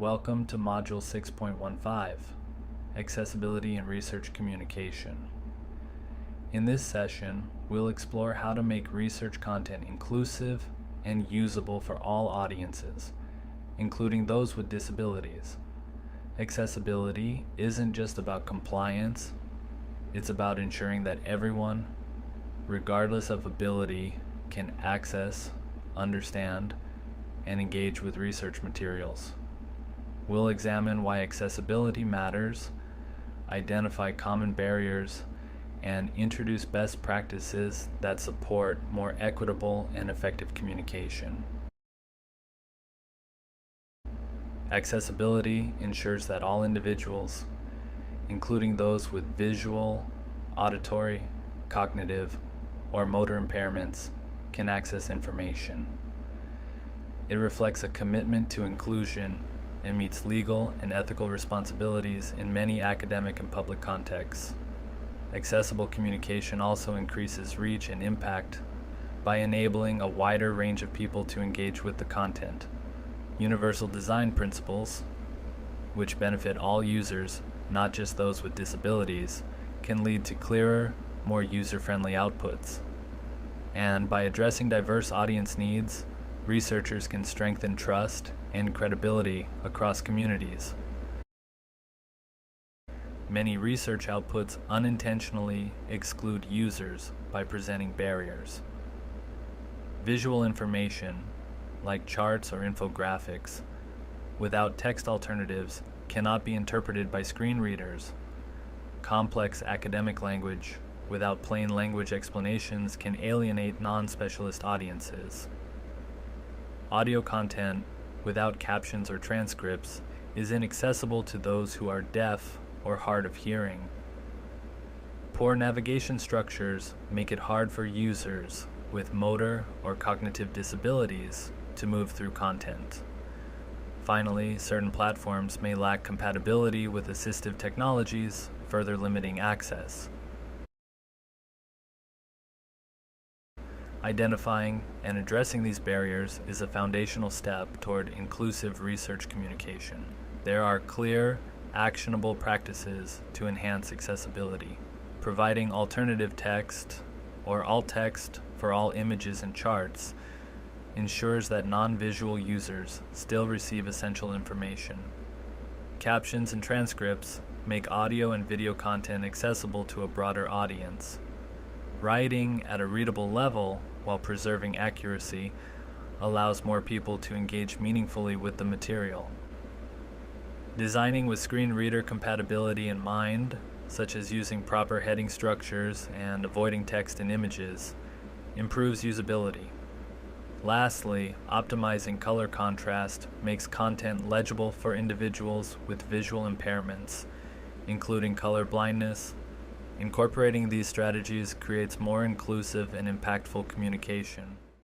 Welcome to Module 6.15, Accessibility and Research Communication. In this session, we'll explore how to make research content inclusive and usable for all audiences, including those with disabilities. Accessibility isn't just about compliance, it's about ensuring that everyone, regardless of ability, can access, understand, and engage with research materials. We'll examine why accessibility matters, identify common barriers, and introduce best practices that support more equitable and effective communication. Accessibility ensures that all individuals, including those with visual, auditory, cognitive, or motor impairments, can access information. It reflects a commitment to inclusion and meets legal and ethical responsibilities in many academic and public contexts. Accessible communication also increases reach and impact by enabling a wider range of people to engage with the content. Universal design principles, which benefit all users, not just those with disabilities, can lead to clearer, more user-friendly outputs. And by addressing diverse audience needs, researchers can strengthen trust and credibility across communities. Many research outputs unintentionally exclude users by presenting barriers. Visual information, like charts or infographics, without text alternatives cannot be interpreted by screen readers. Complex academic language without plain language explanations can alienate non-specialist audiences. Audio content without captions or transcripts is inaccessible to those who are deaf or hard of hearing. Poor navigation structures make it hard for users with motor or cognitive disabilities to move through content. Finally, certain platforms may lack compatibility with assistive technologies, further limiting access. Identifying and addressing these barriers is a foundational step toward inclusive research communication. There are clear, actionable practices to enhance accessibility. Providing alternative text or alt text for all images and charts ensures that non-visual users still receive essential information. Captions and transcripts make audio and video content accessible to a broader audience. Writing at a readable level while preserving accuracy allows more people to engage meaningfully with the material. Designing with screen reader compatibility in mind, such as using proper heading structures and avoiding text and images, improves usability. Lastly, optimizing color contrast makes content legible for individuals with visual impairments, including color blindness. Incorporating these strategies creates more inclusive and impactful communication.